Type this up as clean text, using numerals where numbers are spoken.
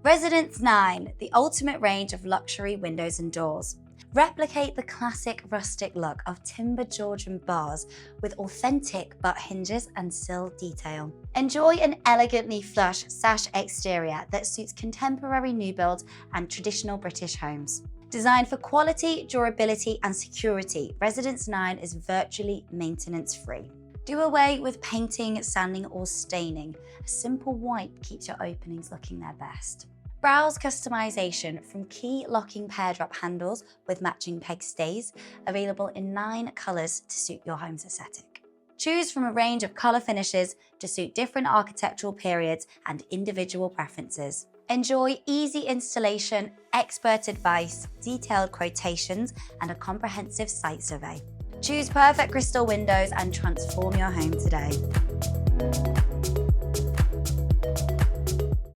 Residence 9, the ultimate range of luxury windows and doors. Replicate the classic rustic look of timber Georgian bars with authentic but hinges and sill detail. Enjoy an elegantly flush sash exterior that suits contemporary new builds and traditional British homes. Designed for quality, durability and security, Residence 9 is virtually maintenance-free. Do away with painting, sanding or staining. A simple wipe keeps your openings looking their best. Browse customization from key locking pear drop handles with matching peg stays, available in 9 colours to suit your home's aesthetic. Choose from a range of colour finishes to suit different architectural periods and individual preferences. Enjoy easy installation, expert advice, detailed quotations, and a comprehensive site survey. Choose perfect crystal windows and transform your home today.